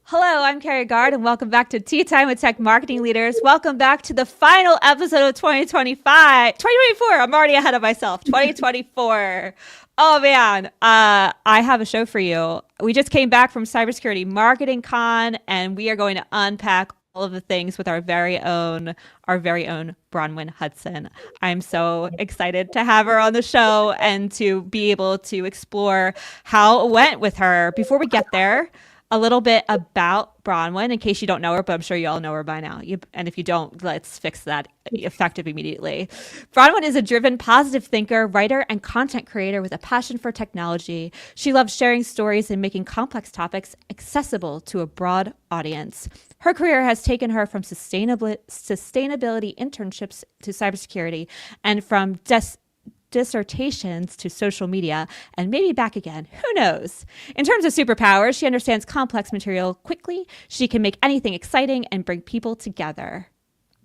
Hello, I'm Carrie Gard, and welcome back to Tea Time with Tech Marketing Leaders. Welcome back to the final episode of 2024. I'm already ahead of myself. 2024. Oh man, I have a show for you. We just came back from Cybersecurity Marketing Con, and we are going to unpack all of the things with our very own Bronwen Hudson. I'm so excited to have her on the show and to be able to explore how it went with her. Before we get there, a little bit about Bronwen, in case you don't know her, but I'm sure you all know her by now. And if you don't, let's fix that effective immediately. Bronwen is a driven, positive thinker, writer, and content creator with a passion for technology. She loves sharing stories and making complex topics accessible to a broad audience. Her career has taken her from sustainability internships to cybersecurity, and from dissertations to social media, and maybe back again. Who knows? In terms of superpowers, she understands complex material quickly. She can make anything exciting and bring people together.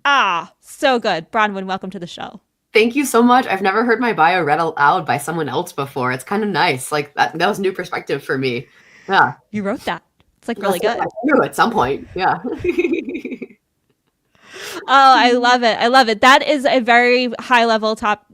Ah, so good. Bronwen, welcome to the show. Thank you so much. I've never heard my bio read aloud by someone else before. It's kind of nice. Like that was new perspective for me. Yeah. You wrote that. It's like really good. At some point. Yeah. Oh, I love it. I love it. That is a very high level top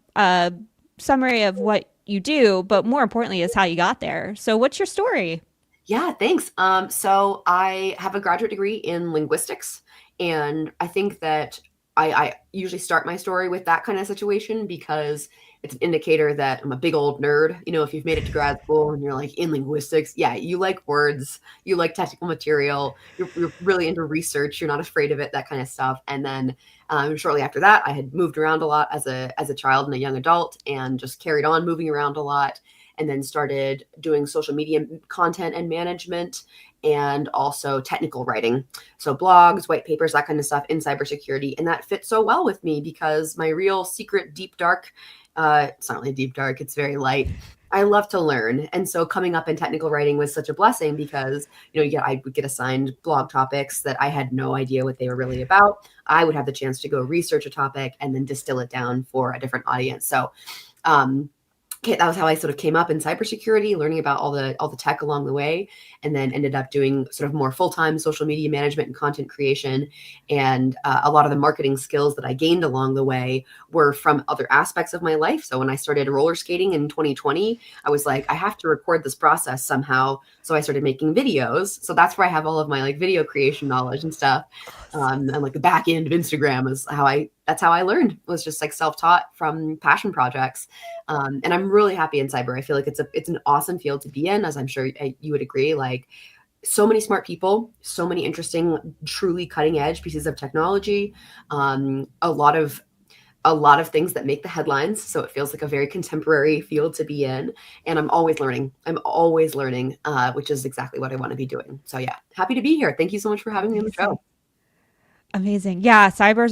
summary of what you do, but more importantly is how you got there. So what's your story? Yeah, thanks. So I have a graduate degree in linguistics, and I think that I usually start my story with that kind of situation because it's an indicator that I'm a big old nerd. You know, if you've made it to grad school and you're like in linguistics, yeah, you like words, you like technical material, you're really into research, you're not afraid of it, that kind of stuff. And then shortly after that, I had moved around a lot as a child and a young adult, and just carried on moving around a lot, and then started doing social media content and management, and also technical writing. So blogs, white papers, that kind of stuff in cybersecurity. And that fits so well with me because my real secret deep dark, it's not really deep dark, it's very light. I love to learn. And so coming up in technical writing was such a blessing because, I would get assigned blog topics that I had no idea what they were really about. I would have the chance to go research a topic and then distill it down for a different audience. So, that was how I sort of came up in cybersecurity, learning about all the tech along the way, and then ended up doing sort of more full-time social media management and content creation. And a lot of the marketing skills that I gained along the way were from other aspects of my life. So when I started roller skating in 2020, I was like, I have to record this process somehow. So I started making videos. So that's where I have all of my like video creation knowledge and stuff. And like the back end of Instagram is that's how I learned, was just like self-taught from passion projects. And I'm really happy in cyber. I feel like it's an awesome field to be in, as I'm sure you would agree. Like, so many smart people, so many interesting, truly cutting edge pieces of technology, a lot of things that make the headlines. So it feels like a very contemporary field to be in. And I'm always learning, which is exactly what I want to be doing. So yeah, happy to be here. Thank you so much for having me on the show. Amazing. Yeah, cyber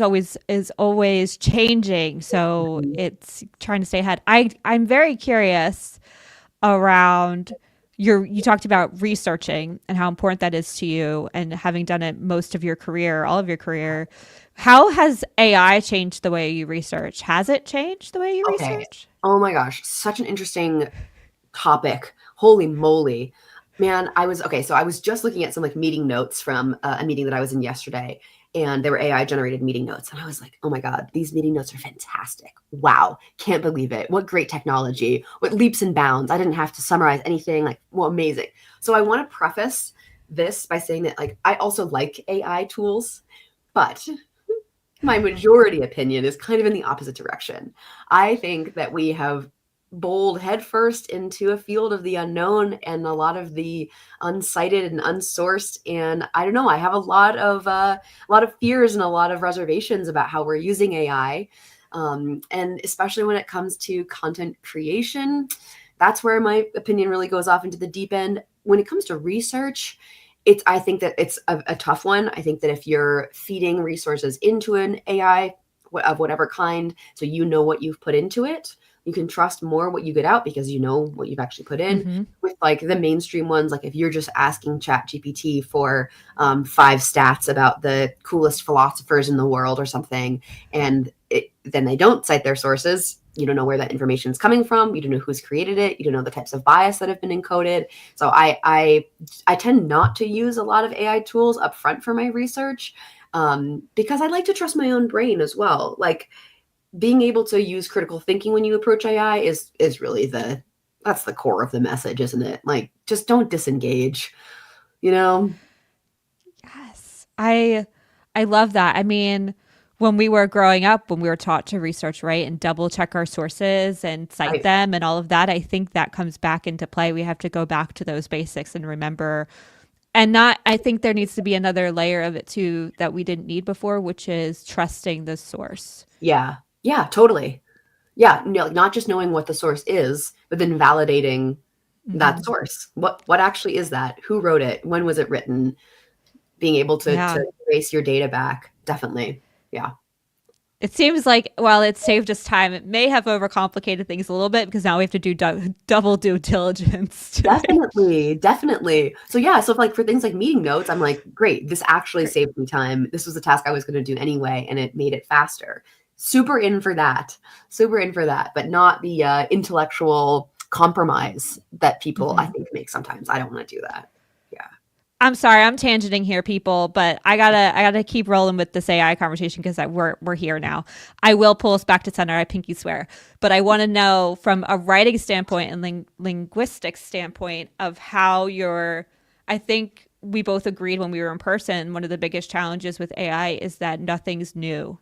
is always changing, so it's trying to stay ahead. I'm very curious around you talked about researching and how important that is to you, and having done it most of your career, all of your career. How has AI changed the way you research? Has it changed the way you research? Oh my gosh, such an interesting topic. Holy moly. Man, I was just looking at some like meeting notes from a meeting that I was in yesterday, and they were AI generated meeting notes. And I was like, oh my God, these meeting notes are fantastic. Wow. Can't believe it. What great technology. What leaps and bounds. I didn't have to summarize anything. Like, well, amazing. So I want to preface this by saying that like, I also like AI tools, but my majority opinion is kind of in the opposite direction. I think that we have bowled headfirst into a field of the unknown and a lot of the unsighted and unsourced. And I don't know, I have a lot of fears and a lot of reservations about how we're using AI. And especially when it comes to content creation, that's where my opinion really goes off into the deep end. When it comes to research, I think that it's a tough one. I think that if you're feeding resources into an AI of whatever kind, so you know what you've put into it, you can trust more what you get out because you know what you've actually put in. Mm-hmm. With like the mainstream ones, like if you're just asking ChatGPT for 5 stats about the coolest philosophers in the world or something, and then they don't cite their sources, You don't know where that information is coming from. You don't know who's created it. You don't know the types of bias that have been encoded. So I tend not to use a lot of AI tools up front for my research, because I like to trust my own brain as well. Like, being able to use critical thinking when you approach AI is really that's the core of the message, isn't it? Like, just don't disengage, you know? Yes. I love that. I mean, when we were growing up, when we were taught to research, right, and double check our sources and cite Right. them and all of that, I think that comes back into play. We have to go back to those basics and remember, and not, I think there needs to be another layer of it too that we didn't need before, which is trusting the source. Yeah. Yeah, totally. Yeah, no, like, not just knowing what the source is, but then validating that Hmm. source. What actually is that? Who wrote it? When was it written? Being able Yeah. to trace your data back. Definitely. Yeah. It seems like while it saved us time, it may have overcomplicated things a little bit because now we have to do double due diligence to make Definitely, definitely. So yeah, so if, like, for things like meeting notes, I'm like, great, this actually sure. saved me time. This was a task I was going to do anyway, and it made it faster. Super in for that. Super in for that, but not the intellectual compromise that people, I Hmm. think, make sometimes. I don't want to do that. Yeah. I'm sorry, I'm tangenting here, people, but I gotta keep rolling with this AI conversation because we're here now. I will pull us back to center. I pinky swear, but I want to know from a writing standpoint and linguistic standpoint of how you're. I think we both agreed when we were in person. One of the biggest challenges with AI is that nothing's new.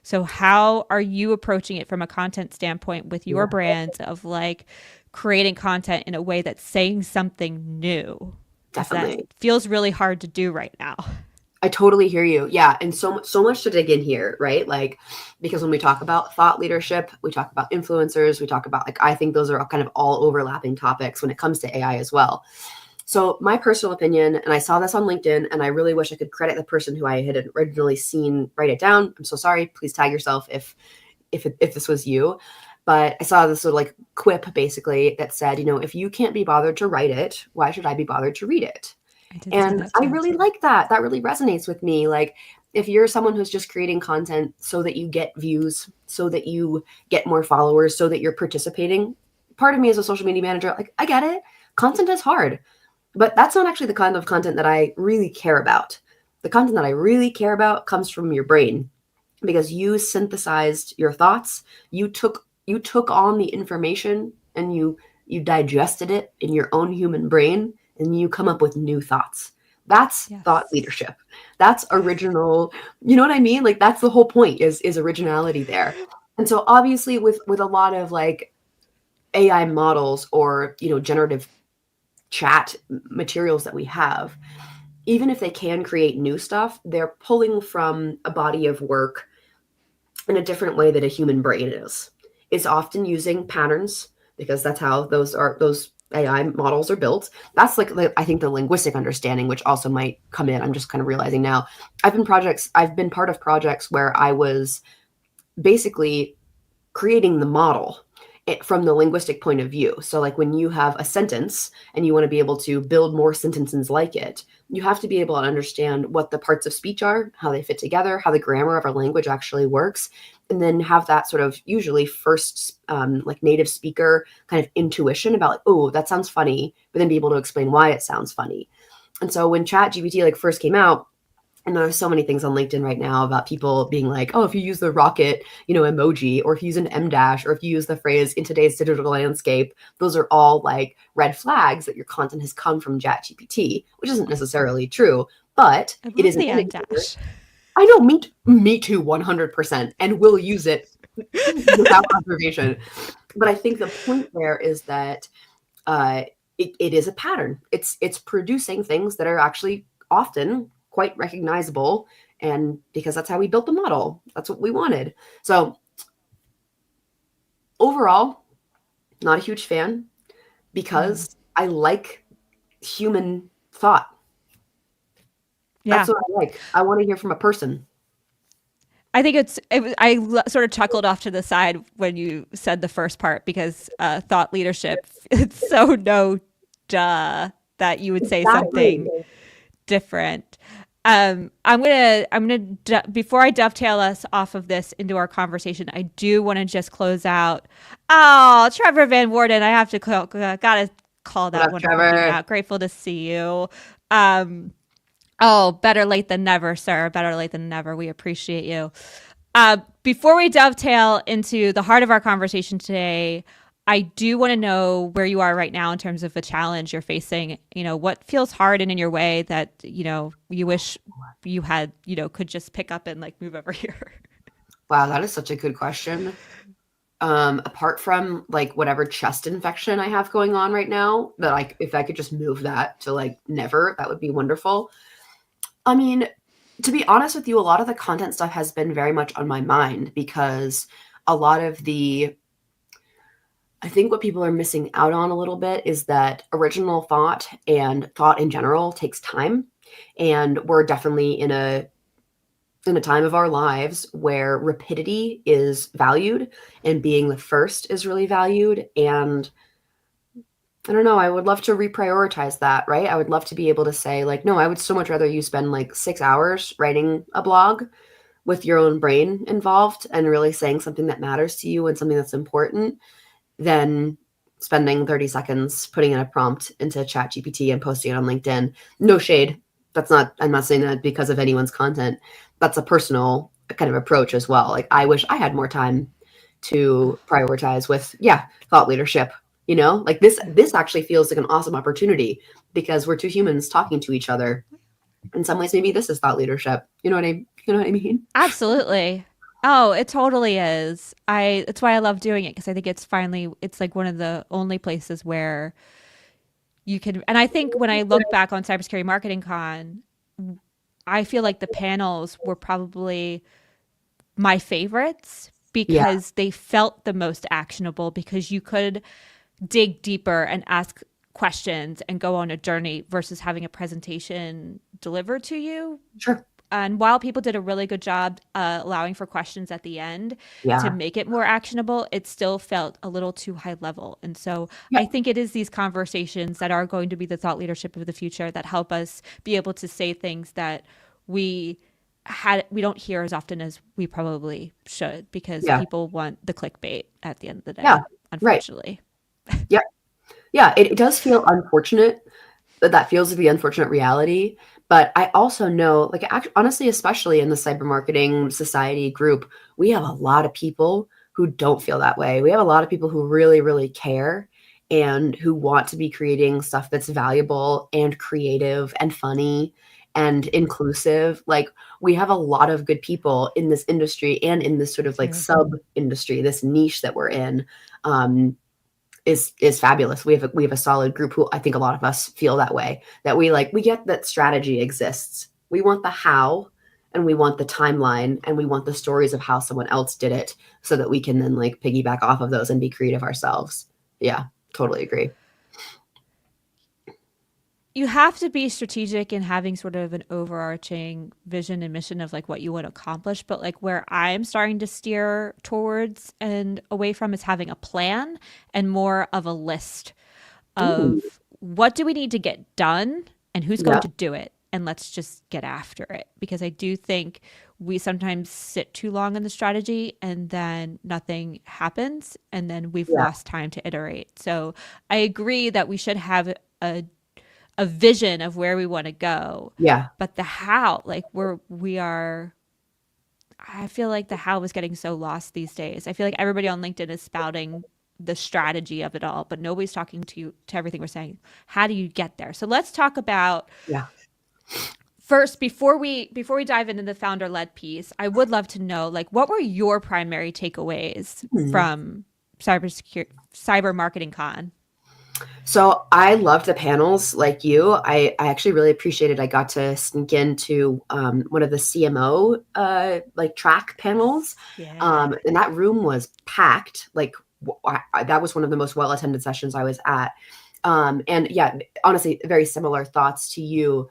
So how are you approaching it from a content standpoint with your Yeah. brands of like creating content in a way that's saying something new? Because that Definitely. feels really hard to do right now. I totally hear you. Yeah, and so much to dig in here, right? Like, because when we talk about thought leadership, we talk about influencers, we talk about, like, I think those are kind of all overlapping topics when it comes to AI as well. So my personal opinion, and I saw this on LinkedIn, and I really wish I could credit the person who I had originally seen write it down. I'm so sorry. Please tag yourself if this was you. But I saw this sort of like quip basically that said, if you can't be bothered to write it, why should I be bothered to read it? I did see And that I too. really like that. That really resonates with me. Like, if you're someone who's just creating content so that you get views, so that you get more followers, so that you're participating, part of me as a social media manager, like, I get it. Content is hard, but that's not actually the kind of content that I really care about. The content that I really care about comes from your brain, because you synthesized your thoughts. You took on the information, and you digested it in your own human brain, and you come up with new thoughts. That's thought Yes. leadership. That's original. You know what I mean? Like, that's the whole point, is originality there. And so obviously with a lot of, like, AI models, or generative chat materials that we have, even if they can create new stuff, they're pulling from a body of work in a different way that a human brain is. It's often using patterns, because that's how those AI models are built. That's like, I think, the linguistic understanding, which also might come in. I'm just kind of realizing now. I've been part of projects where I was basically creating the model from the linguistic point of view. So, like, when you have a sentence and you want to be able to build more sentences like it, you have to be able to understand what the parts of speech are, how they fit together, how the grammar of our language actually works, and then have that sort of usually first, like, native speaker kind of intuition about, like, oh, that sounds funny, but then be able to explain why it sounds funny. And so when ChatGPT, like, first came out, and there's so many things on LinkedIn right now about people being like, oh, if you use the rocket, emoji, or if you use an M dash, or if you use the phrase in today's digital landscape, those are all, like, red flags that your content has come from ChatGPT, which isn't necessarily true, but I it love is an the M indicator. dash. I know, me too, 100%, and will use it without observation. But I think the point there is that uh, it is a pattern. It's producing things that are actually often quite recognizable, and because that's how we built the model, that's what we wanted. So overall, not a huge fan, Mm. because I like human thought. That's Yeah. what I like. I want to hear from a person. I think sort of chuckled off to the side when you said the first part because thought leadership, it's so no duh that you would say Exactly. something different. Before I dovetail us off of this into our conversation, I do want to just close out. Oh, Trevor Van Warden, I have to gotta call What that up, wonderful human Trevor? out. Grateful to see you. Um, oh, better late than never, sir. Better late than never. We appreciate you. Before we dovetail into the heart of our conversation today, I do want to know where you are right now in terms of the challenge you're facing. You know, what feels hard and in your way that, you wish you had, could just pick up and like move over here. Wow, that is such a good question. Apart from like whatever chest infection I have going on right now, that like if I could just move that to like never, that would be wonderful. I mean, to be honest with you, a lot of the content stuff has been very much on my mind because a lot of the I think what people are missing out on a little bit is that original thought and thought in general takes time. And we're definitely in a time of our lives where rapidity is valued and being the first is really valued. And I don't know, I would love to reprioritize that, right? I would love to be able to say, like, no, I would so much rather you spend like 6 hours writing a blog with your own brain involved and really saying something that matters to you and something that's important than spending 30 seconds putting in a prompt into ChatGPT and posting it on LinkedIn. No shade. I'm not saying that because of anyone's content. That's a personal kind of approach as well. Like, I wish I had more time to prioritize with, yeah, thought leadership. Like this actually feels like an awesome opportunity because we're two humans talking to each other. In some ways, maybe this is thought leadership. You know what I mean? Absolutely. Oh, it totally is. It's why I love doing it because I think it's like one of the only places where you can, and I think when I look back on Cybersecurity Marketing Con, I feel like the panels were probably my favorites Yeah, because they felt the most actionable because you could dig deeper and ask questions and go on a journey versus having a presentation delivered to you. sure. And while people did a really good job allowing for questions at the end to Yeah, make it more actionable, it still felt a little too high level. And so yeah, I think it is these conversations that are going to be the thought leadership of the future that help us be able to say things that we we don't hear as often as we probably should because yeah, people want the clickbait at the end of the yeah. day, Right. unfortunately. Yeah. Yeah, it does feel unfortunate that feels like the unfortunate reality. But I also know, like, honestly, especially in the cyber marketing society group, we have a lot of people who don't feel that way. We have a lot of people who really, really care and who want to be creating stuff that's valuable and creative and funny and inclusive. Like, we have a lot of good people in this industry and in this sort of like True. sub industry, this niche that we're in. Um, is fabulous. We have a solid group who I think a lot of us feel that way. That we get that strategy exists. We want the how and we want the timeline and we want the stories of how someone else did it so that we can then like piggyback off of those and be creative ourselves. Yeah, totally agree. You have to be strategic in having sort of an overarching vision and mission of like what you want to accomplish, but like where I'm starting to steer towards and away from is having a plan and more of a list Ooh, of what do we need to get done and who's going yeah, to do it, and let's just get after it, because I do think we sometimes sit too long in the strategy and then nothing happens and then we've yeah, lost time to iterate. So I agree that we should have a vision of where we want to go, yeah, but the how, like we are, I feel like the how is getting so lost these days. I feel like everybody on LinkedIn is spouting the strategy of it all, but nobody's talking to everything we're saying. How do you get there? So let's talk about yeah. first, before we dive into the founder led piece. I would love to know, like, what were your primary takeaways Hmm. from cyber marketing con? So I loved the panels like you. I actually really appreciated I got to sneak into one of the CMO like track panels. Yeah. And that room was packed. Like that was one of the most well attended sessions I was at. And yeah, honestly, very similar thoughts to you,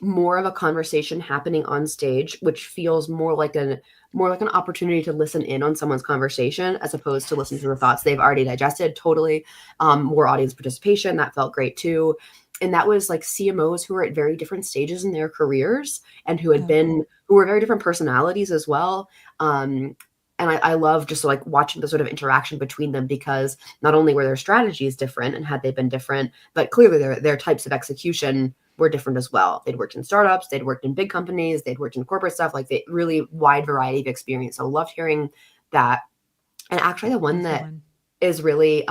more of a conversation happening on stage, which feels more like an opportunity to listen in on someone's conversation as opposed to listen to Yes. the thoughts they've already digested. Totally. More audience participation, that felt great too. And that was like CMOs who were at very different stages in their careers and who had Oh, been, cool. who were very different personalities as well. And I love just like watching the sort of interaction between them, because not only were their strategies different and had they been different, but clearly their types of execution were different as well. They'd worked in startups, they'd worked in big companies, they'd worked in corporate stuff, like they really wide variety of experience. So I loved hearing that. And actually the one That's a good that one. is really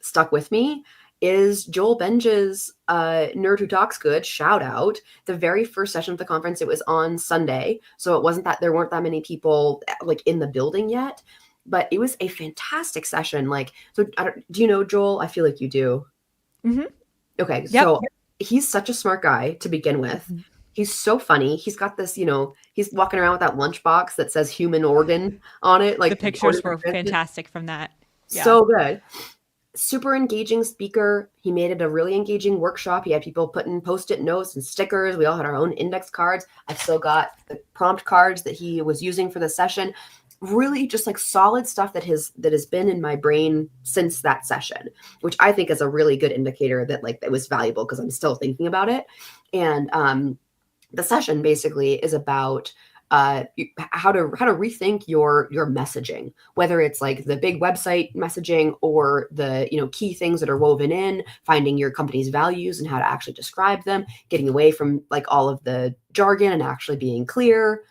stuck with me is Joel Benge's Nerd Who Talks Good, shout out. The very first session of the conference, it was on Sunday. So it wasn't that there weren't that many people like in the building yet, but it was a fantastic session. Like, so do you know Joel? I feel like you do. Mm-hmm. Okay. Yep. So he's such a smart guy to begin with. Mhm. He's so funny. He's got this, he's walking around with that lunchbox that says human organ on it, The like organ pictures for were transplant. fantastic from that. Yeah. So good. Super engaging speaker. He made it a really engaging workshop. He had people putting post-it notes and stickers. We all had our own index cards. I've still got the prompt cards that he was using for the session. Really just like solid stuff that has been in my brain since that session, which I think is a really good indicator that like it was valuable, because I'm still thinking about it. And the session basically is about how to rethink your messaging, whether it's like the big website messaging or the key things that are woven in, finding your company's values and how to actually describe them, getting away from like all of the jargon and actually being clear.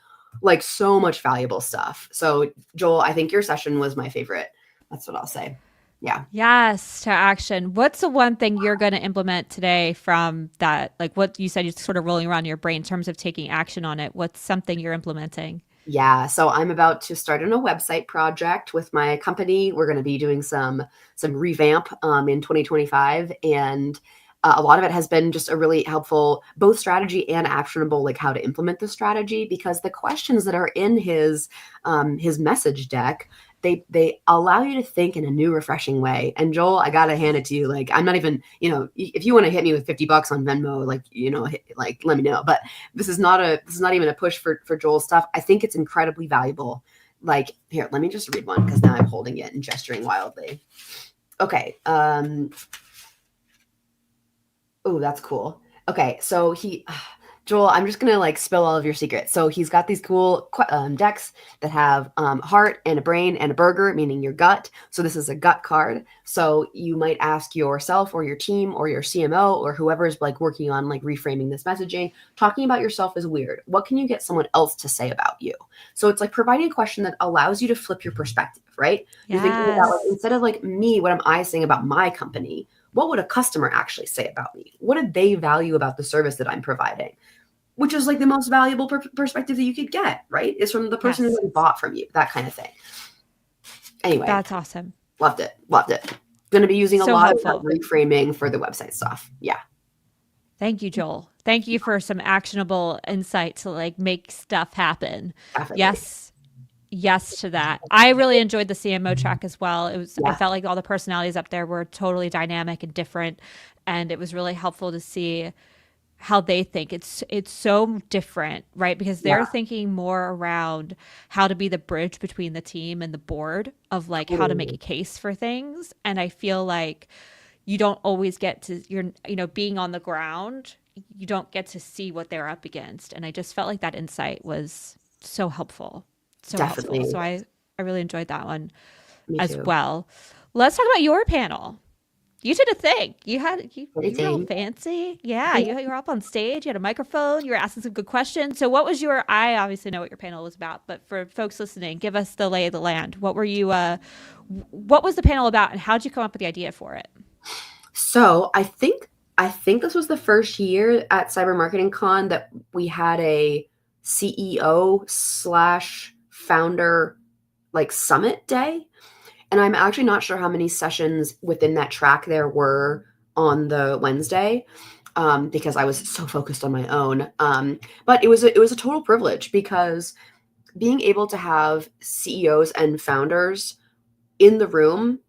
Like so much valuable stuff. So Joel, I think your session was my favorite. That's what I'll say. Yeah. Yes, to action. What's the one thing you're going to implement today from that? Like what you said, you're sort of rolling around in your brain in terms of taking action on it. What's something you're implementing? Yeah, so I'm about to start on a website project with my company. We're going to be doing some revamp in 2025, and a lot of it has been just a really helpful both strategy and actionable, like how to implement the strategy. Because the questions that are in his message deck, they allow you to think in a new, refreshing way. And Joel, I gotta hand it to you. Like, I'm not even, if you want to hit me with $50 on Venmo, like, like let me know. But this is not even a push for Joel's stuff. I think it's incredibly valuable. Like, here, let me just read one, because now I'm holding it and gesturing wildly. Okay. Oh, that's cool. Okay, so Joel, I'm just gonna like spill all of your secrets. So he's got these cool decks that have heart and a brain and a burger, meaning your gut. So this is a gut card. So you might ask yourself or your team or your CMO or whoever's like working on like reframing this messaging, talking about yourself is weird. What can you get someone else to say about you? So it's like providing a question that allows you to flip your perspective, right? You're thinking about like, Yes. instead of like me, what am I saying about my company? What would a customer actually say about me? What do they value about the service that I'm providing? Which is like the most valuable perspective that you could get, right? Is from the person Yes. who bought from you, that kind of thing. Anyway, That's awesome. loved it. Loved it. Going to be using a So lot of that helpful. reframing for the website stuff. Yeah, Thank you, Joel. Thank you for some actionable insight to like make stuff happen. definitely. Yes. Yes to that. I really enjoyed the CMO track as well. I Yeah, felt like all the personalities up there were totally dynamic and different, and it was really helpful to see how they think. It's so different, right? Because yeah, they're thinking more around how to be the bridge between the team and the board of like how to make a totally. case for things. And I feel like you don't always get to being on the ground, you don't get to see what they're up against. And I just felt like that insight was so helpful. So helpful. Definitely. So I really enjoyed that one Me as too. well. Let's talk about your panel. You did a thing. You were all Anything. fancy. Yeah, you were up on stage. You had a microphone. You were asking some good questions. So, what was your? I obviously know what your panel was about, but for folks listening, give us the lay of the land. What were you? What was the panel about, and how did you come up with the idea for it? So I think this was the first year at Cyber Marketing Con that we had a CEO slash founder like summit day. And I'm actually not sure how many sessions within that track there were on the Wednesday, because I was so focused on my own. But it was a total privilege, because being able to have CEOs and founders in the room,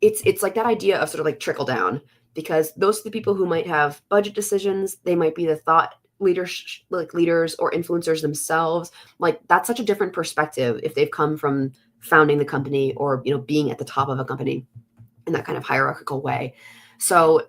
it's like that idea of sort of like trickle down, because those are the people who might have budget decisions. They might be the thought leaders, like leaders or influencers themselves. Like that's such a different perspective if they've come from founding the company or being at the top of a company in that kind of hierarchical way. So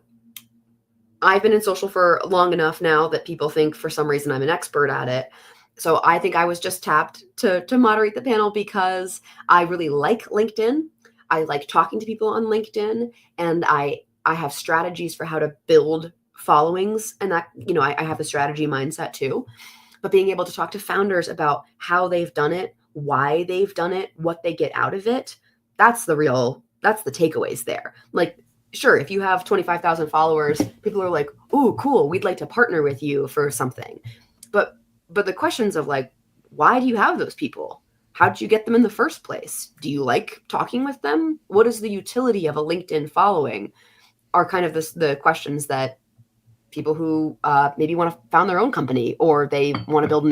I've been in social for long enough now that people think for some reason I'm an expert at it. So I think I was just tapped to moderate the panel because I really like LinkedIn. I like talking to people on LinkedIn, and I have strategies for how to build followings, and that, you know, I have the strategy mindset too. But being able to talk to founders about how they've done it, why they've done it, what they get out of it, that's the takeaways there. Like, sure, if you have 25,000 followers, people are like, "Ooh, cool, we'd like to partner with you for something." But the questions of like, why do you have those people? How did you get them in the first place? Do you like talking with them? What is the utility of a LinkedIn following? Are kind of the questions that people who maybe want to found their own company, or they want to build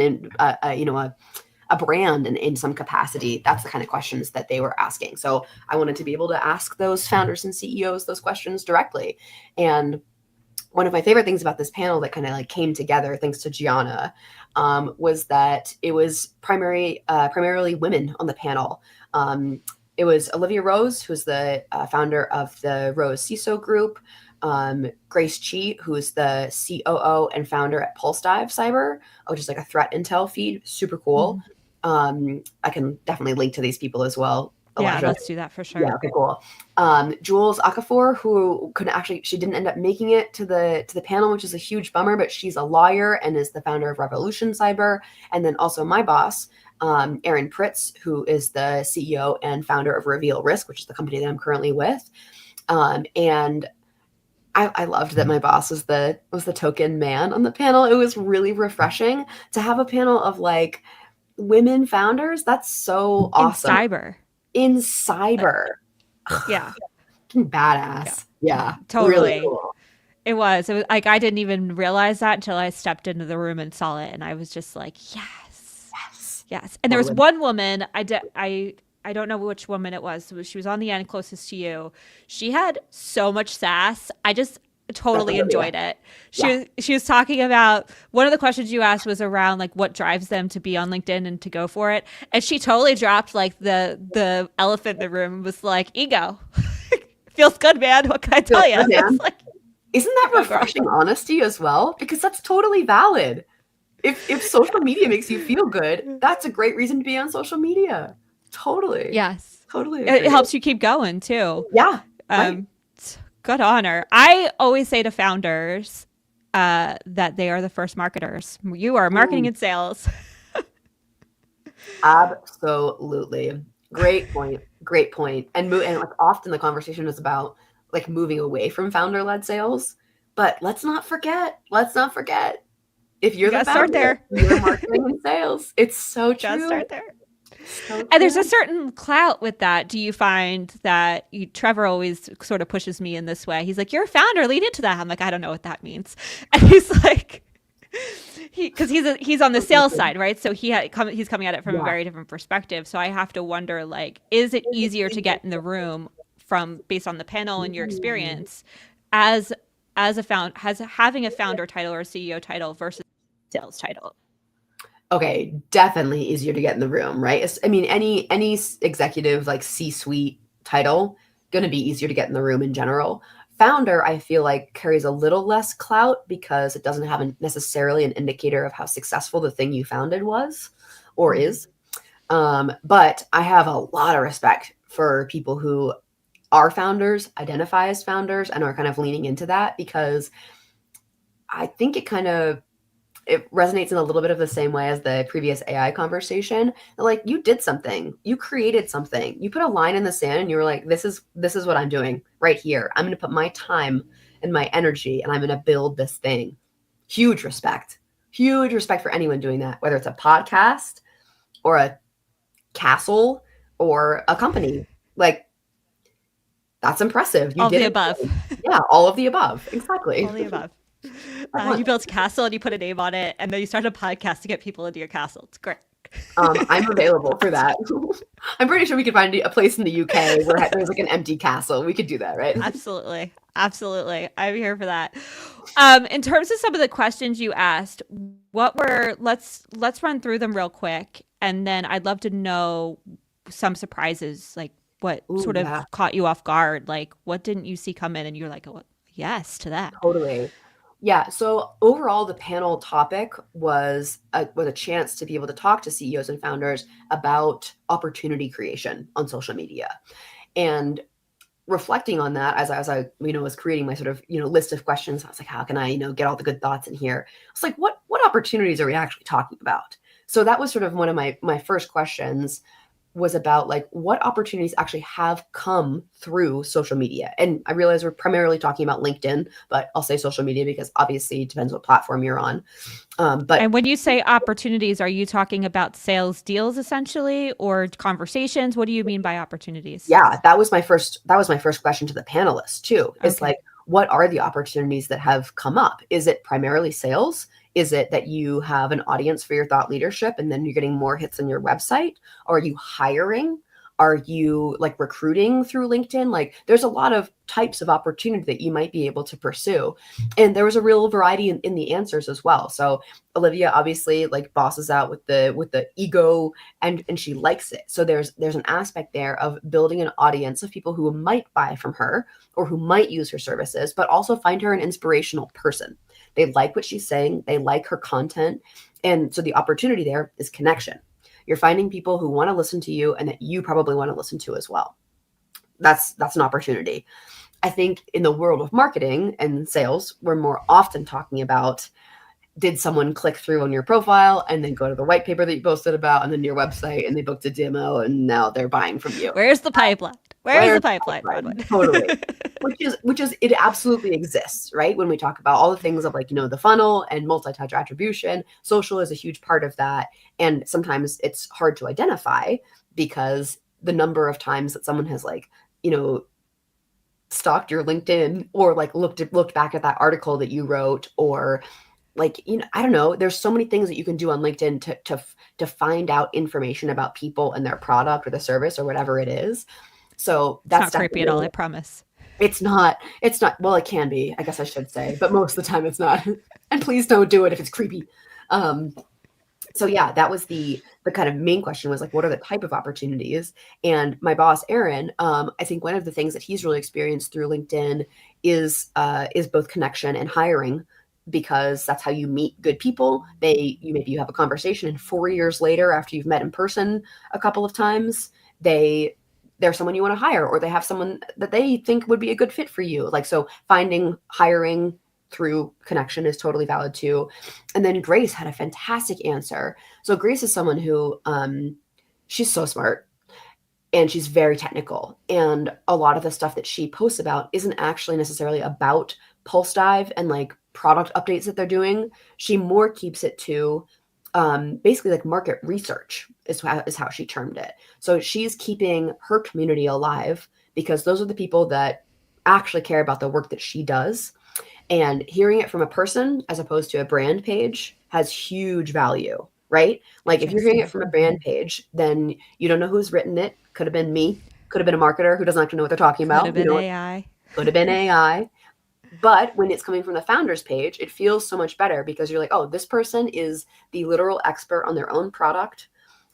a brand in some capacity. That's the kind of questions that they were asking. So I wanted to be able to ask those founders and CEOs those questions directly. And one of my favorite things about this panel that kind of like came together thanks to Gianna was that it was primarily women on the panel. It was Olivia Rose, who's the founder of the Rose CISO group, Grace Chi, who is the COO and founder at Pulse Dive Cyber, which is like a threat intel feed. Super cool. I can definitely link to these people as well. Yeah, Elijah. let's do that for sure. Yeah, okay, cool. Jules Okafor, who she didn't end up making it to the panel, which is a huge bummer, but she's a lawyer and is the founder of Revolution Cyber. And then also my boss, Aaron Pritz, who is the CEO and founder of Reveal Risk, which is the company that I'm currently with. And I loved that my boss was the token man on the panel. It was really refreshing to have a panel of like women founders. That's so awesome. In cyber. Yeah. Badass. Yeah. Totally. Really cool. It was like, I didn't even realize that until I stepped into the room and saw it. And I was just like, yes. And there was one woman, I don't know which woman it was. She was on the end closest to you. She had so much sass. I just totally enjoyed it. She was talking about, one of the questions you asked was around like what drives them to be on LinkedIn and to go for it. And she totally dropped like the elephant in the room and was like, ego. Feels good, man. What can I tell you? Like, isn't that refreshing honesty as well? Because that's totally valid. If social media makes you feel good, that's a great reason to be on social media. Totally. Yes. Totally. It helps you keep going too. Yeah. Right. Good honor. I always say to founders that they are the first marketers. You are marketing and sales. Absolutely. Great point. And like often the conversation is about like moving away from founder-led sales. But let's not forget. If you're the founder, start there. You're marketing and sales. It's so true. Just start there. And there's a certain clout with that. Do you find that Trevor always sort of pushes me in this way? He's like, "You're a founder, lead into that." I'm like, "I don't know what that means." And he's like, because he's on the sales side, right? So he's coming at it from a very different perspective. So I have to wonder, like, is it easier to get in the room based on the panel and your experience as having a founder title or a CEO title versus sales title? Okay, definitely easier to get in the room, right? I mean, any executive like C-suite title going to be easier to get in the room in general. Founder, I feel like carries a little less clout because it doesn't have necessarily an indicator of how successful the thing you founded was or is. But I have a lot of respect for people who are founders, identify as founders, and are kind of leaning into that, because I think it resonates in a little bit of the same way as the previous AI conversation. Like, you did something, you created something, you put a line in the sand and you were like, this is what I'm doing right here. I'm going to put my time and my energy and I'm going to build this thing. Huge respect for anyone doing that, whether it's a podcast or a castle or a company. Like, that's impressive. All the above. Yeah, all of the above. Exactly. All the above. You built a castle and you put a name on it, and then you started a podcast to get people into your castle. It's great. I'm available for that. I'm pretty sure we could find a place in the UK where there's like an empty castle. We could do that, right? Absolutely. I'm here for that. In terms of some of the questions you asked, let's run through them real quick, and then I'd love to know some surprises, like what sort of caught you off guard, like what didn't you see come in and you're like, oh, yes to that. Totally. Yeah. So overall, the panel topic was a chance to be able to talk to CEOs and founders about opportunity creation on social media. And reflecting on that as I was creating my sort of list of questions, I was like, how can I get all the good thoughts in here? It's like, what opportunities are we actually talking about? So that was sort of one of my first questions, was about like what opportunities actually have come through social media. And I realize we're primarily talking about LinkedIn, but I'll say social media because obviously it depends what platform you're on. But And when you say opportunities, are you talking about sales deals essentially or conversations? What do you mean by opportunities? yeah, that was my first question to the panelists too. Is Okay. like, what are the opportunities that have come up? Is it primarily sales? Is it that you have an audience for your thought leadership and then you're getting more hits on your website? Or are you hiring? Are you like recruiting through LinkedIn? Like there's a lot of types of opportunity that you might be able to pursue. And there was a real variety in the answers as well. So Olivia obviously like bosses out with the ego, and she likes it. So there's an aspect there of building an audience of people who might buy from her or who might use her services, but also find her an inspirational person. They like what she's saying, they like her content. And so the opportunity there is connection. You're finding people who want to listen to you and that you probably want to listen to as well. That's an opportunity. I think in the world of marketing and sales, we're more often talking about, did someone click through on your profile and then go to the white paper that you posted about and then your website and they booked a demo and now they're buying from you? Where's the pipeline? Where's the Where's pipeline, pipeline? Bronwen? Totally. Which is it absolutely exists, right? When we talk about all the things of like, the funnel and multi-touch attribution, social is a huge part of that. And sometimes it's hard to identify because the number of times that someone has like, you know, stalked your LinkedIn or like looked back at that article that you wrote, or like, I don't know, there's so many things that you can do on LinkedIn to find out information about people and their product or the service or whatever it is. So It's that's not creepy at all, definitely, I promise. it's not, well, it can be, I guess I should say, but most of the time it's not. And please don't do it if it's creepy. Um, so yeah, that was the kind of main question, was like, what are the type of opportunities? And my boss, Aaron, I think one of the things that he's really experienced through LinkedIn is both connection and hiring, because that's how you meet good people. You have a conversation, and 4 years later, after you've met in person a couple of times, they're someone you want to hire, or they have someone that they think would be a good fit for you. Like, so finding hiring through connection is totally valid too. And then Grace had a fantastic answer. So Grace is someone who she's so smart and she's very technical. And a lot of the stuff that she posts about isn't actually necessarily about Pulse Dive and like product updates that they're doing. She more keeps it to basically like market research is how she termed it. So she's keeping her community alive because those are the people that actually care about the work that she does. And hearing it from a person as opposed to a brand page has huge value, right? Like if you're hearing it Interesting. from a brand page, then you don't know who's written it. Could have been me, could have been a marketer who doesn't actually know what they're talking Could about. have been AI. Could have been AI. But when it's coming from the founder's page, it feels so much better because you're like, oh, this person is the literal expert on their own product.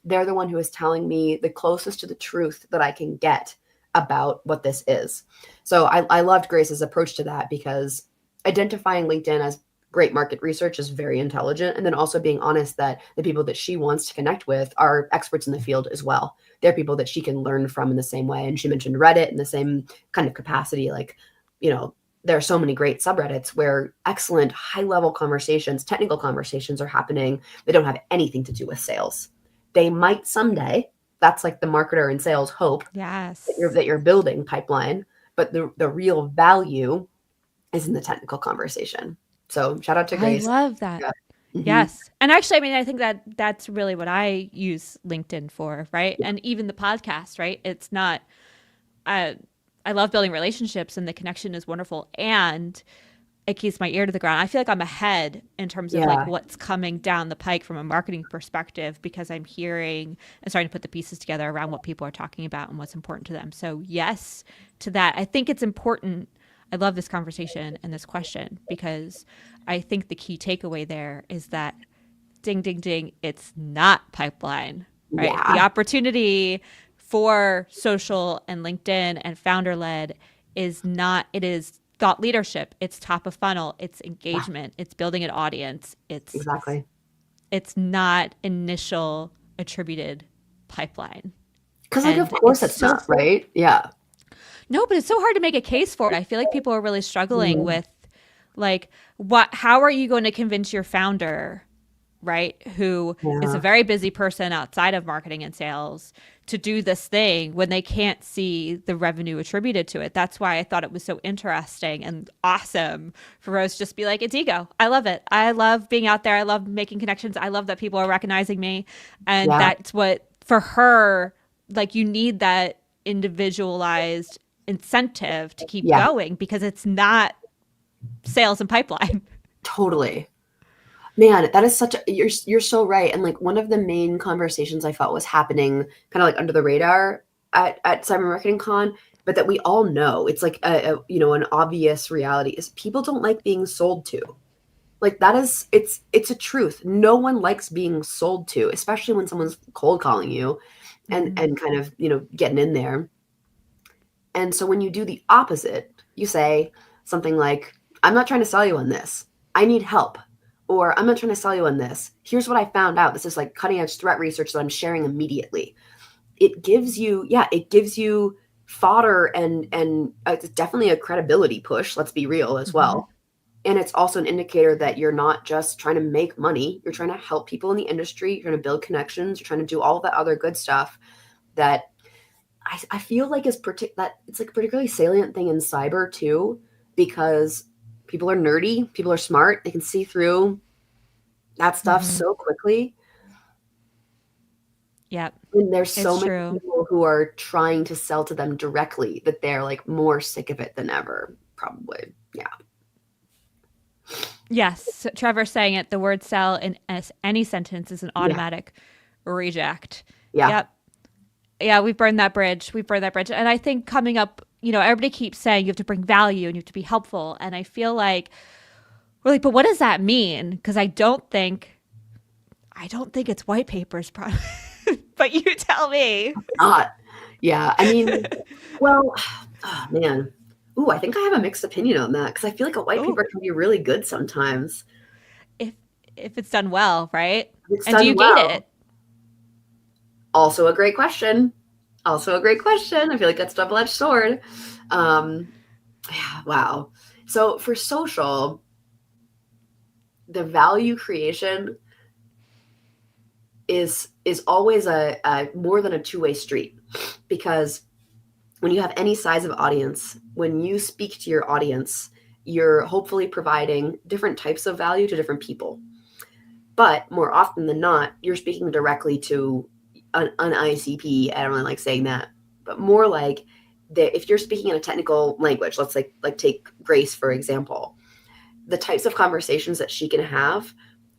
They're the one who is telling me the closest to the truth that I can get about what this is. So I loved Grace's approach to that, because identifying LinkedIn as great market research is very intelligent. And then also being honest that the people that she wants to connect with are experts in the field as well. They're people that she can learn from in the same way. And she mentioned Reddit in the same kind of capacity. Like, there are so many great subreddits where excellent high level conversations, technical conversations are happening that don't have anything to do with sales. They might someday. That's like the marketer and sales hope that you're, Yes. that you're building pipeline, but the real value is in the technical conversation. So shout out to I Grace. love that. Yeah. Hmm. Yes. And actually, I mean, I think that that's really what I use LinkedIn for, right? And even the podcast, right? It's not, I, I love building relationships and the connection is wonderful. And it keeps my ear to the ground. I feel like I'm ahead in terms of like Yeah. what's coming down the pike from a marketing perspective because I'm hearing and starting to put the pieces together around what people are talking about and what's important to them. So, yes to that. I think it's important. I love this conversation and this question because I think the key takeaway there is that ding, ding, ding, it's not pipeline, right? The Yeah. opportunity for social and LinkedIn and founder led is not, it is thought leadership, it's top of funnel, it's Yeah, engagement, it's building an audience, exactly. it's not initial attributed pipeline. Because like, of And course it's not, right? Yeah. no, but it's so hard to make a case for it. I feel like people are really struggling Mhm. with like how are you going to convince your founder, right, who is a Yeah. very busy person outside of marketing and sales to do this thing when they can't see the revenue attributed to it. That's why I thought it was so interesting and awesome for Rose to just be like, it's ego. I love it. I love being out there. I love making connections. I love that people are recognizing me. And Yeah. that's what for her, like you need that individualized incentive to keep Yeah. going because it's not sales and pipeline. Totally. Man, that is such a you're so right. And like one of the main conversations I felt was happening kind of like under the radar at Cyber Marketing Con, but that we all know it's like an obvious reality is people don't like being sold to. Like that is it's a truth. No one likes being sold to, especially when someone's cold calling you Mm-hmm. and kind of, getting in there. And so when you do the opposite, you say something like, I'm not trying to sell you on this. I need help. Or I'm not trying to sell you on this. Here's what I found out. This is like cutting edge threat research that I'm sharing immediately. It gives you fodder and it's definitely a credibility push. Let's be real as Mm-hmm. well. And it's also an indicator that you're not just trying to make money. You're trying to help people in the industry. You're trying to build connections. You're trying to do all that other good stuff that I feel like that it's like a particularly salient thing in cyber too, because people are nerdy, people are smart, they can see through that stuff Mm-hmm. so quickly. Yep. And there's so It's many true. people who are trying to sell to them directly that they're like more sick of it than ever, probably. Yeah. Yes. So Trevor saying it, the word sell in any sentence is an Yeah. automatic reject. Yeah. Yep. Yeah, we've burned that bridge. We've burned that bridge. And I think coming up, everybody keeps saying you have to bring value and you have to be helpful. And I feel like we're like, but what does that mean? Because I don't think it's white papers, probably. But you tell me. Not. Yeah. I mean, well, oh man. Ooh, I think I have a mixed opinion on that because I feel like a white Oh, paper can be really good sometimes. if if it's done well, right? It's And do done you gate well. it? Also a great question. Also a great question. I feel like that's a double-edged sword. Um, yeah, wow. So for social, the value creation is always a more than a two-way street because when you have any size of audience, when you speak to your audience, you're hopefully providing different types of value to different people. But more often than not, you're speaking directly to an ICP. I don't really like saying that, but more like that if you're speaking in a technical language, let's like take Grace for example, the types of conversations that she can have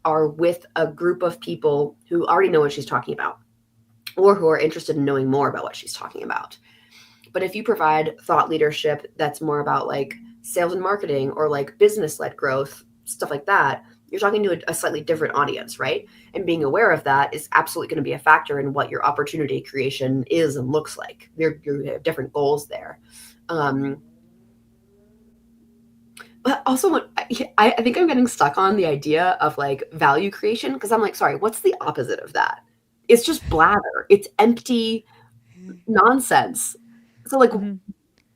are with a group of people who already know what she's talking about or who are interested in knowing more about what she's talking about. But if you provide thought leadership that's more about like sales and marketing or like business led growth, stuff like that, you're talking to a slightly different audience, right? And being aware of that is absolutely going to be a factor in what your opportunity creation is and looks like. You have different goals there. Um, but also, I think I'm getting stuck on the idea of like value creation because I'm like, sorry, what's the opposite of that? It's just blather. It's empty nonsense. So like, Mm-hmm.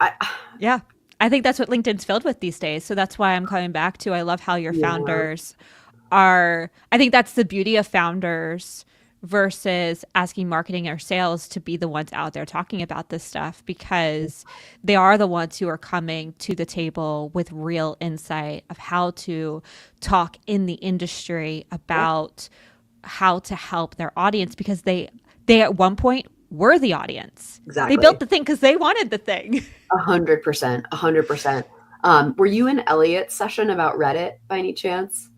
I, Yeah. I think that's what LinkedIn's filled with these days. So that's why I'm coming back to I love how your yeah, founders are. I think that's the beauty of founders versus asking marketing or sales to be the ones out there talking about this stuff because they are the ones who are coming to the table with real insight of how to talk in the industry yeah, about how to help their audience because they at one point were the audience. They built exactly. the thing because they wanted the thing. 100%, 100%. Were you in Elliot's session about Reddit by any chance?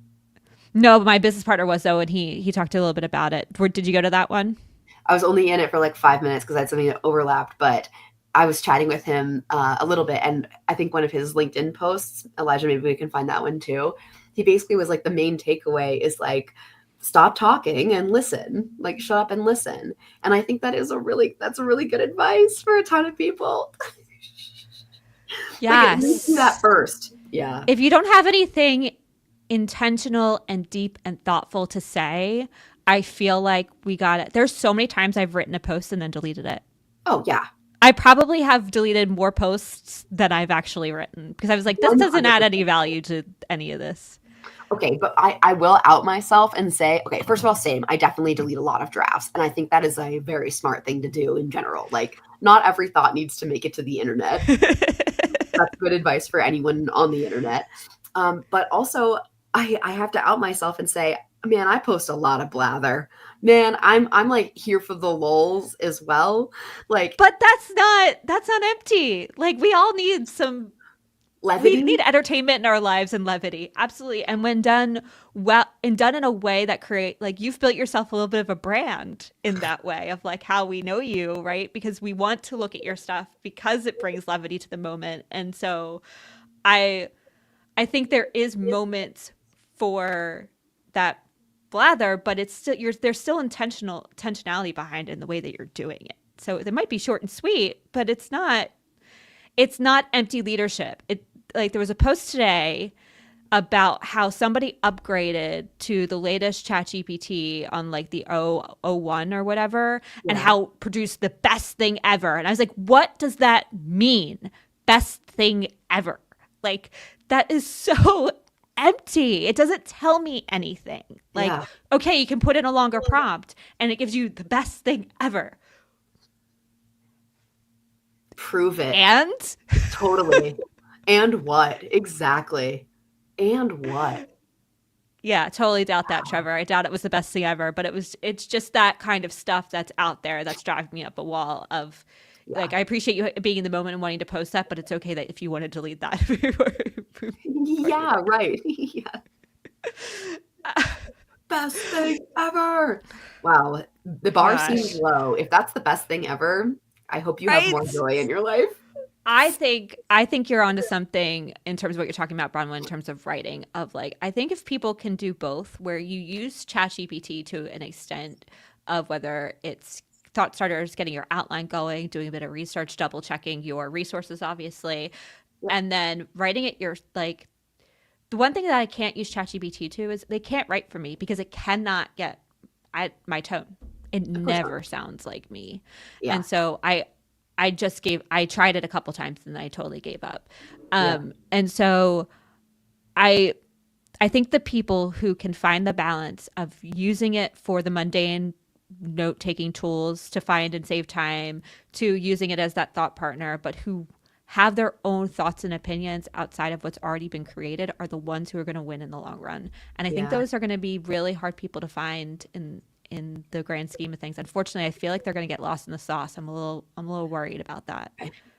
No, but my business partner was though, and he talked a little bit about it. Did you go to that one? I was only in it for like 5 minutes because I had something that overlapped, but I was chatting with him a little bit. And I think one of his LinkedIn posts, Elijah, maybe we can find that one too. He basically was like, the main takeaway is like, stop talking and listen, like shut up and listen. And I think that's a really good advice for a ton of people. Like, at least do that Yes. first. Yeah. If you don't have anything intentional and deep and thoughtful to say, I feel like we got it. There's so many times I've written a post and then deleted it. Oh, yeah. I probably have deleted more posts than I've actually written because I was like, this doesn't add 100%. any value to any of this. Okay, but I will out myself and say, okay, first of all, same. I definitely delete a lot of drafts. And I think that is a very smart thing to do in general. Like, not every thought needs to make it to the internet. That's good advice for anyone on the internet. But also, I have to out myself and say, man, I post a lot of blather. Man, I'm like here for the lulz as well. Like, But that's not empty. Like we all need some we levity. need entertainment in our lives and levity. Absolutely. And when done well and done in a way that create like you've built yourself a little bit of a brand in that way of like how we know you, right? Because we want to look at your stuff because it brings levity to the moment. And so I I think there is moments for that blather, but it's still there's still intentionality behind it in the way that you're doing it. So it might be short and sweet, but it's not empty leadership. It like there was a post today about how somebody upgraded to the latest chat GPT on like the 001 or whatever and Yeah. how produced the best thing ever. And I was like, what does that mean? Best thing ever. Like that is so empty. It doesn't tell me anything. Like, Yeah. okay, you can put in a longer prompt and it gives you the best thing ever. Prove it. And Totally. And what? Exactly. And what? yeah, totally doubt that, Trevor. I doubt it was the best thing ever, but it's just that kind of stuff that's out there that's driving me up a wall of Yeah. like I appreciate you being in the moment and wanting to post that, but it's okay that if you want to delete that. Yeah, right. Yeah. Best thing ever. Wow. The bar seems Gosh. low. If that's the best thing ever, I hope you have Right? more joy in your life. I think you're onto something in terms of what you're talking about, Bronwyn, in terms of writing. Of like, I think if people can do both, where you use ChatGPT to an extent of whether it's thought starters, getting your outline going, doing a bit of research, double checking your resources, obviously, Yep. and then writing it your like the one thing that I can't use ChatGPT to is they can't write for me because it cannot get my tone. It Of course not. never sounds like me. Yeah. And so I tried it a couple times and then I totally gave up. Yeah. And so I I think the people who can find the balance of using it for the mundane note taking tools to find and save time to using it as that thought partner, but who have their own thoughts and opinions outside of what's already been created are the ones who are going to win in the long run. And I think Yeah. those are going to be really hard people to find in the grand scheme of things. Unfortunately, I feel like they're going to get lost in the sauce. I'm a little worried about that.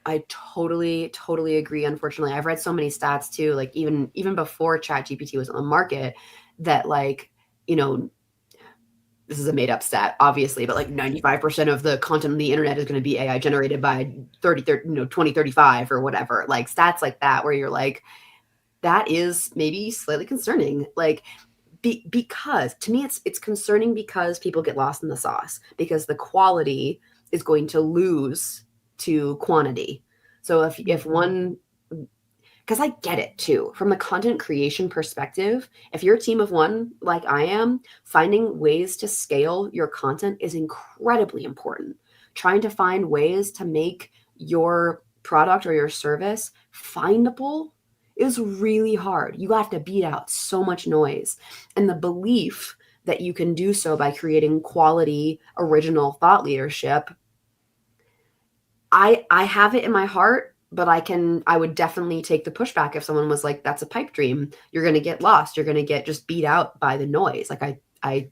I totally agree. Unfortunately, I've read so many stats too, like even before ChatGPT was on the market, that like, you know, this is a made up stat, obviously, but like 95% of the content on the internet is going to be AI generated by 2035 or whatever. Like stats like that, where you're like, that is maybe slightly concerning. Like, because to me, it's concerning because people get lost in the sauce because the quality is going to lose to quantity. So if one, because I get it too. From the content creation perspective, if you're a team of one, like I am, finding ways to scale your content is incredibly important. Trying to find ways to make your product or your service findable is really hard. You have to beat out so much noise. And the belief that you can do so by creating quality, original thought leadership, I have it in my heart, but I would definitely take the pushback if someone was like, that's a pipe dream. You're going to get lost. You're going to get just beat out by the noise. Like I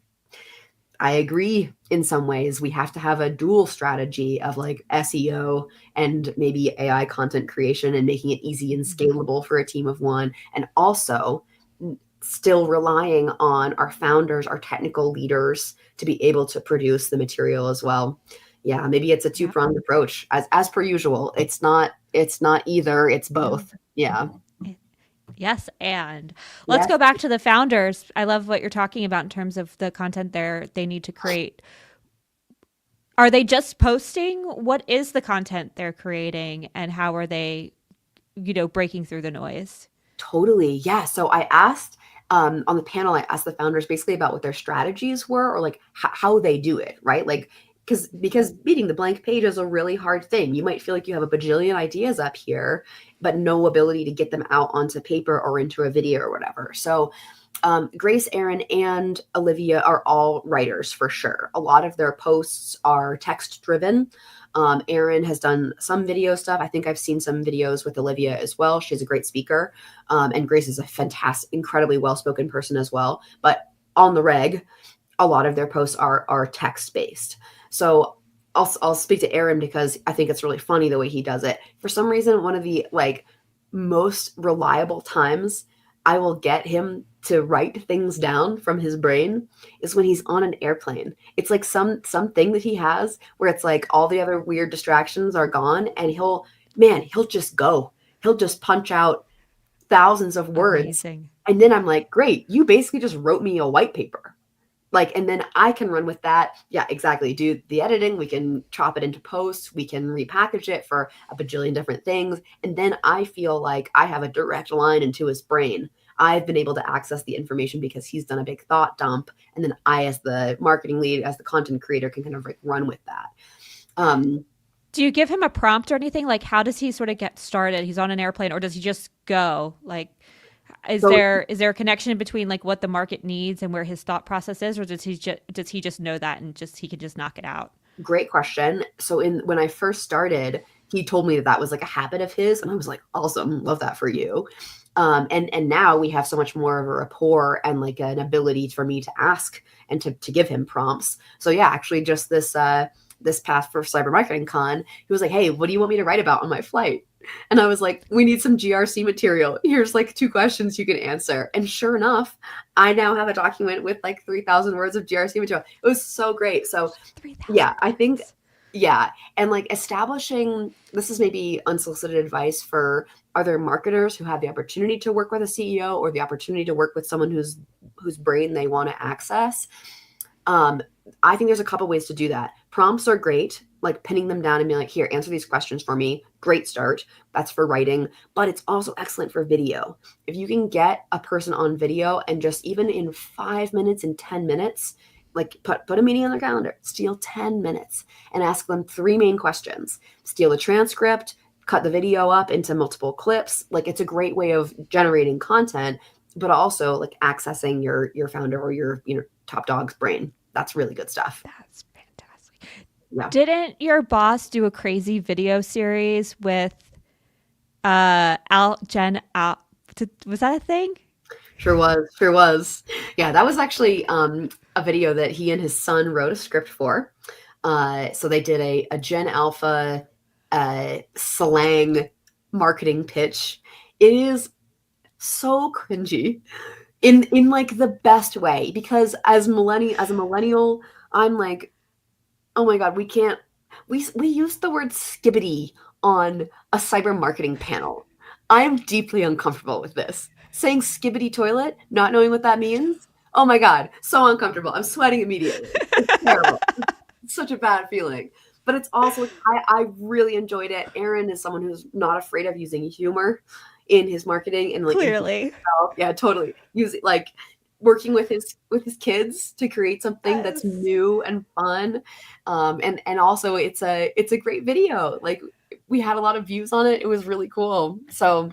agree in some ways. We have to have a dual strategy of like SEO and maybe AI content creation and making it easy and scalable for a team of one. And also still relying on our founders, our technical leaders to be able to produce the material as well. Yeah, maybe it's a Yeah. two-pronged approach. As per usual, it's not either, it's both. Yeah. Yes, and let's Yes. go back to the founders. I love what you're talking about in terms of the content they need to create. Are they just posting? What is the content they're creating and how are they breaking through the noise? Totally. Yeah. So I asked on the panel, I asked the founders basically about what their strategies were or like how they do it, right? Like, because beating the blank page is a really hard thing. You might feel like you have a bajillion ideas up here, but no ability to get them out onto paper or into a video or whatever. So Grace, Erin, and Olivia are all writers for sure. A lot of their posts are text driven. Erin has done some video stuff. I think I've seen some videos with Olivia as well. She's a great speaker. And Grace is a fantastic, incredibly well spoken person as well. But on the reg, a lot of their posts are text based. So I'll speak to Erin because I think it's really funny the way he does it. For some reason, one of the like most reliable times I will get him to write things down from his brain is when he's on an airplane. It's like something that he has where it's like all the other weird distractions are gone and he'll just go. He'll just punch out thousands of words. Amazing. And then I'm like, great, you basically just wrote me a white paper. Like, and then I can run with that. Yeah, exactly. Do the editing. We can chop it into posts. We can repackage it for a bajillion different things. And then I feel like I have a direct line into his brain. I've been able to access the information because he's done a big thought dump. And then I, as the marketing lead, as the content creator, can kind of like run with that. Do you give him a prompt or anything? Like, how does he sort of get started? He's on an airplane, or does he just go? Like, is So there a connection between like what the market needs and where his thought process is, or does he just know that and he can just knock it out? great question. So when I first started, he told me that was like a habit of his, and I was like, awesome, love that for you. And now we have so much more of a rapport and like an ability for me to ask and to give him prompts. So yeah, actually just this past for Cyber Marketing Con, he was like, hey, what do you want me to write about on my flight? And I was like, we need some GRC material. Here's like 2 questions you can answer. And sure enough, I now have a document with like 3,000 words of GRC material. It was so great. So 3,000 yeah, I think, words. yeah. And like establishing, this is maybe unsolicited advice for other marketers who have the opportunity to work with a CEO or the opportunity to work with someone whose brain they want to access. I think there's a couple ways to do that. Prompts are great, like pinning them down and being like, here, answer these questions for me. Great start. That's for writing, but it's also excellent for video. If you can get a person on video and just even in 5 minutes and 10 minutes, like put a meeting on their calendar, steal 10 minutes and ask them 3 main questions. Steal the transcript, cut the video up into multiple clips. Like it's a great way of generating content, but also like accessing your founder or your top dog's brain. That's really good stuff. That's fantastic. Yeah. Didn't your boss do a crazy video series with Al Jen Al? Was that a thing? Sure was. Sure was. Yeah, that was actually a video that he and his son wrote a script for. So they did a Gen Alpha slang marketing pitch. It is so cringy in like the best way because as a millennial, I'm like, oh my god, we used the word skibbity on a cyber marketing panel. I'm deeply uncomfortable with this. Saying skibbity toilet, not knowing what that means. Oh my god, so uncomfortable. I'm sweating immediately. It's terrible. It's such a bad feeling. But it's also I really enjoyed it. Aaron is someone who's not afraid of using humor in his marketing and like Clearly. yeah, totally. Using like working with his kids to create something that's Yes. new and fun. And also it's a great video. Like we had a lot of views on it. It was really cool. So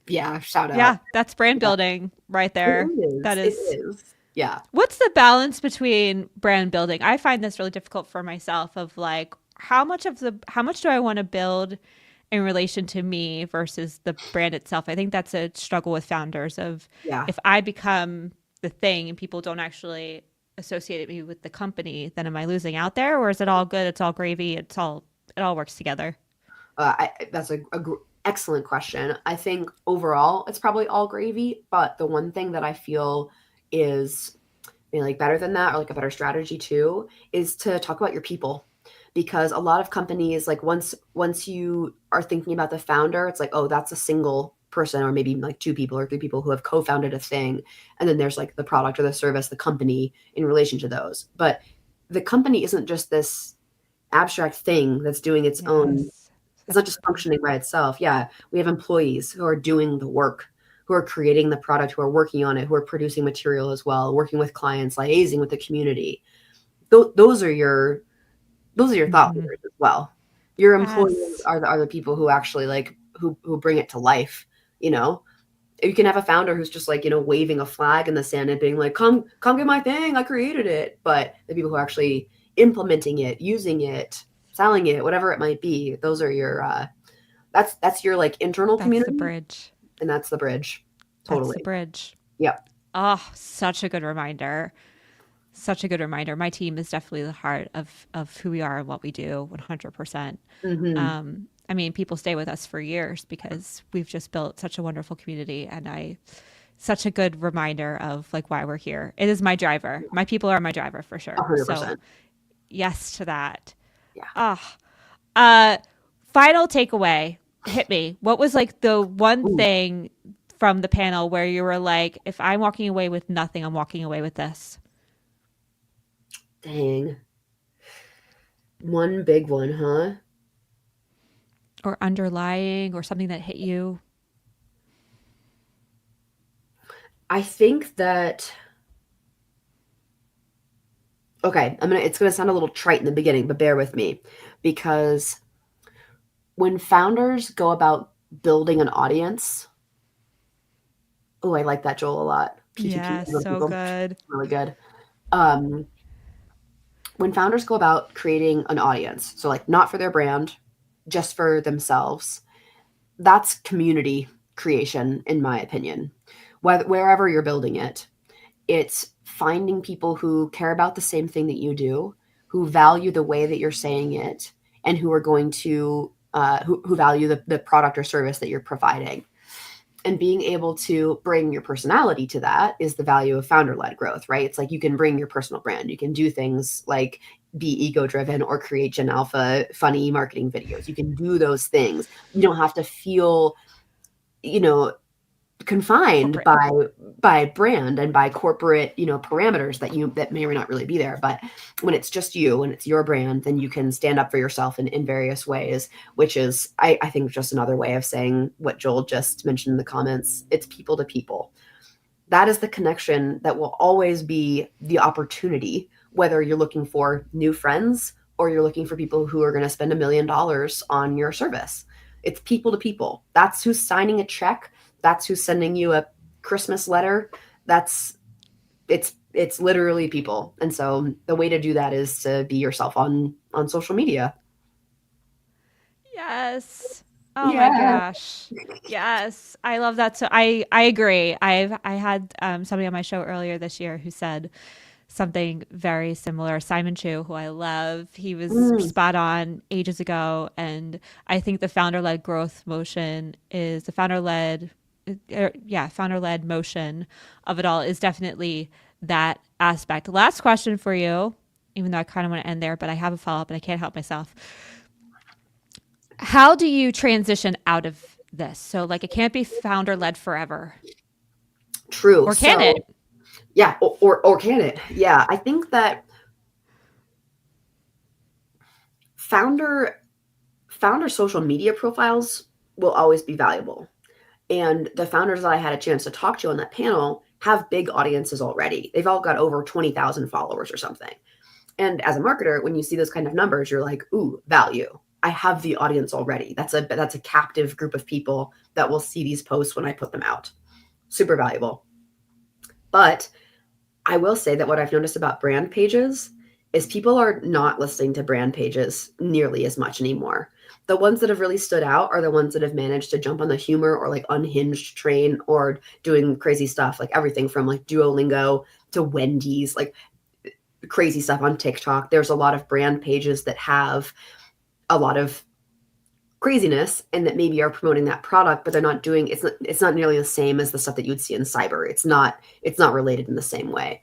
yeah, shout Yeah, out. that's brand Yeah, building right it there. That is. It is. is. Yeah. What's the balance between brand building? I find this really difficult for myself of like how much do I want to build in relation to me versus the brand itself. I think that's a struggle with founders of Yeah. if I become the thing and people don't actually associate me with the company, then am I losing out there or is it all good? It's all gravy. It all works together. That's a excellent question. I think overall it's probably all gravy, but the one thing that I feel is maybe like better than that or like a better strategy too is to talk about your people because a lot of companies like once you are thinking about the founder it's like oh that's a single person or maybe like 2 people or 3 people who have co-founded a thing and then there's like the product or the service the company in relation to those but the company isn't just this abstract thing that's doing its own Yes. It's not just functioning by itself. Yeah, we have employees who are doing the work, who are creating the product, who are working on it, who are producing material as well, working with clients, liaising with the community. Those are your thought Mhm. leaders as well. Your employees Yes. are the people who actually like who bring it to life. You know, you can have a founder who's just like, waving a flag in the sand and being like, come get my thing, I created it. But the people who are actually implementing it, using it, selling it, whatever it might be, those are your that's your like internal That's the community, bridge. and that's the bridge. That's the Totally. bridge. Yep. Oh, such a good reminder. Such a good reminder. My team is definitely the heart of who we are and what we do, 100%. Hmm. I mean, people stay with us for years because we've just built such a wonderful community, and such a good reminder of like why we're here. It is my driver. My people are my driver for A sure. hundred So percent. yes to that. Yeah. Ah, uh, final takeaway. Hit me. What was like the one Ooh, thing from the panel where you were like, if I'm walking away with nothing, I'm walking away with this? dang. One big one, huh? Or underlying or something that hit you? I think that okay, it's gonna sound a little trite in the beginning, but bear with me because when founders go about building an audience, oh, I like that, Joel, a lot. P2P, Yeah, so people, good. really good. Um, when founders go about creating an audience, so like not for their brand, just for themselves, that's community creation, in my opinion. Wherever you're building it, it's finding people who care about the same thing that you do, who value the way that you're saying it, and who are going to who value the product or service that you're providing. And being able to bring your personality to that is the value of founder-led growth, right? It's like you can bring your personal brand. You can do things like be ego-driven or create Gen Alpha funny marketing videos. You can do those things. You don't have to feel, you know, confined Corporate. by brand and by corporate, parameters that may or not really be there. But when it's just you and it's your brand, then you can stand up for yourself in various ways, which is I think just another way of saying what Joel just mentioned in the comments. It's people to people. That is the connection that will always be the opportunity, whether you're looking for new friends or you're looking for people who are going to spend $1 million on your service. It's people to people. That's who's signing a check. That's who's sending you a Christmas letter. It's literally people. And so the way to do that is to be yourself on social media. Yes. Oh my Yeah. gosh. Yes. I love that. So I agree. I had somebody on my show earlier this year who said something very similar. Simon Chu, who I love, he was Mm, spot on ages ago. And I think the founder led growth motion is the founder led motion of it all is definitely that aspect. Last question for you, even though I kind of want to end there, but I have a follow up and I can't help myself. How do you transition out of this? So, like, it can't be founder led forever, true. or can it? So yeah, or can it? Yeah, I think that founder founder social media profiles will always be valuable. And the founders that I had a chance to talk to on that panel have big audiences already. They've all got over 20,000 followers or something. And as a marketer, when you see those kind of numbers, you're like, ooh, value. I have the audience already. That's a captive group of people that will see these posts when I put them out. Super valuable. But I will say that what I've noticed about brand pages is people are not listening to brand pages nearly as much anymore. The ones that have really stood out are the ones that have managed to jump on the humor or like unhinged train or doing crazy stuff, like everything from like Duolingo to Wendy's, like crazy stuff on TikTok. There's a lot of brand pages that have a lot of craziness and that maybe are promoting that product, but they're not doing it's not nearly the same as the stuff that you would see in cyber. It's not related in the same way.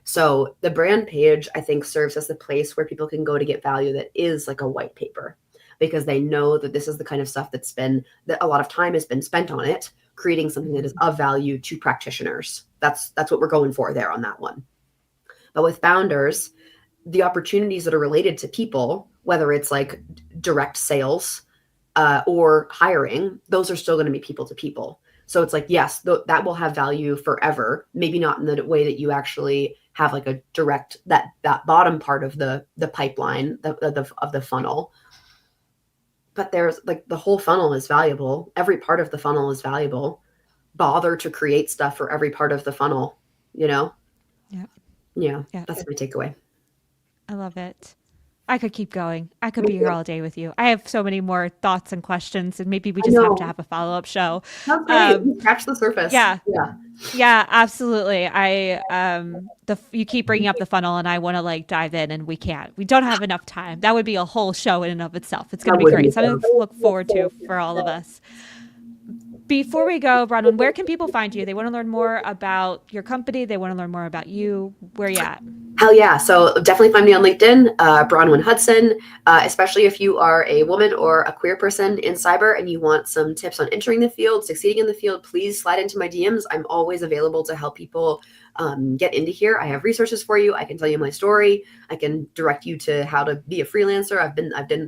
So the brand page, I think, serves as the place where people can go to get value that is like a white paper because they know that this is the kind of stuff that a lot of time has been spent on it, creating something that is of value to practitioners. That's what we're going for there on that one. But with founders, the opportunities that are related to people, whether it's like direct sales, or hiring, those are still going to be people to people. So it's like, yes, that will have value forever. Maybe not in the way that you actually have like a direct, that bottom part of the pipeline of the funnel. But there's like the whole funnel is valuable. Every part of the funnel is valuable. Bother to create stuff for every part of the funnel, you know? Yeah. That's my takeaway. I love it. I could keep going. I could be here all day with you. I have so many more thoughts and questions, and maybe we just have to have a follow-up show. That's great. We scratch the surface. Yeah, absolutely. You keep bringing up the funnel, and I want to like dive in, and we can't. We don't have enough time. That would be a whole show in and of itself. It's going to be great. Something to look forward to for all of us. Before we go, Bronwen, where can people find you? They want to learn more about your company. They want to learn more about you. Where are you at? Hell yeah. So definitely find me on LinkedIn, Bronwen Hudson, especially if you are a woman or a queer person in cyber and you want some tips on entering the field, succeeding in the field, please slide into my DMs. I'm always available to help people get into here. I have resources for you. I can tell you my story. I can direct you to how to be a freelancer. I've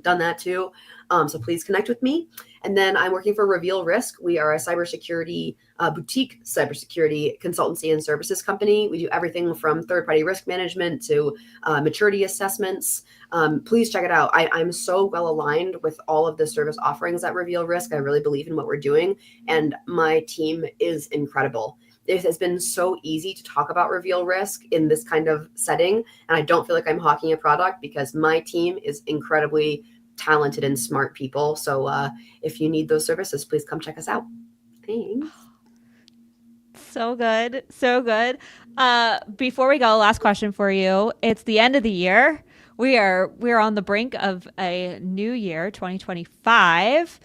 done that too. So please connect with me. And then I'm working for Reveal Risk. We are a cybersecurity boutique cybersecurity consultancy and services company. We do everything from third-party risk management to maturity assessments. Please check it out. I'm so well aligned with all of the service offerings at Reveal Risk. I really believe in what we're doing, and my team is incredible. It has been so easy to talk about Reveal Risk in this kind of setting, and I don't feel like I'm hawking a product because my team is incredibly talented and smart people. So if you need those services, please come check us out. Thanks. So good. So good. Before we go, last question for you. It's the end of the year. We're on the brink of a new year, 2025.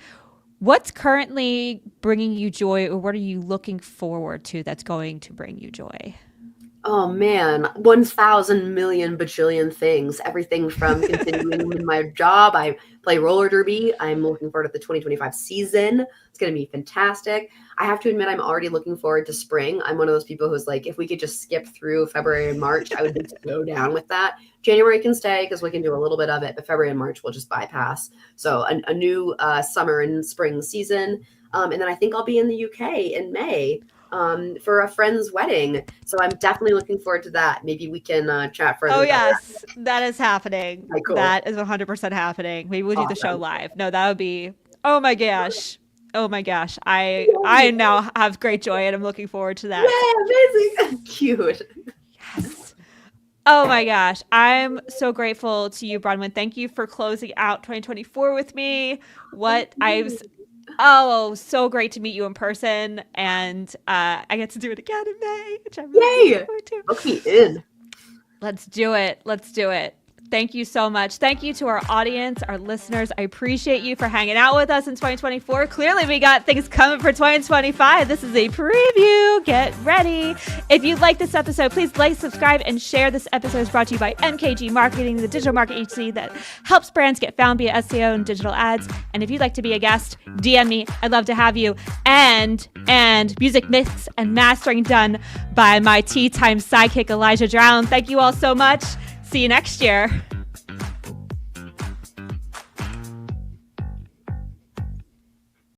What's currently bringing you joy, or what are you looking forward to that's going to bring you joy? Oh man, 1,000 million bajillion things. Everything from continuing with my job. I play roller derby. I'm looking forward to the 2025 season. It's going to be fantastic. I have to admit, I'm already looking forward to spring. I'm one of those people who's like, if we could just skip through February and March, I would slow down with that. January can stay because we can do a little bit of it, but February and March we'll just bypass. So a new summer and spring season. And then I think I'll be in the UK in May. For a friend's wedding. So I'm definitely looking forward to that. Maybe we can chat further. Oh, yes. That is happening. Okay, cool. That is 100% happening. Maybe we'll do the show live. No, that would be, oh my gosh. Oh my gosh. I now have great joy and I'm looking forward to that. Yeah, amazing. Cute. Yes. Oh my gosh. I'm so grateful to you, Bronwen. Thank you for closing out 2024 with me. So great to meet you in person, and I get to do it again in May, which I'm really looking forward to. Book me in. Let's do it. Let's do it. Thank you so much. Thank you to our audience, our listeners. I appreciate you for hanging out with us in 2024. Clearly, we got things coming for 2025. This is a preview. Get ready. If you like this episode, please like, subscribe, and share. This episode is brought to you by MKG Marketing, the digital marketing agency that helps brands get found via SEO and digital ads. And if you'd like to be a guest, DM me. I'd love to have you. And music mix and mastering done by my tea time sidekick, Elijah Drown. Thank you all so much. See you next year.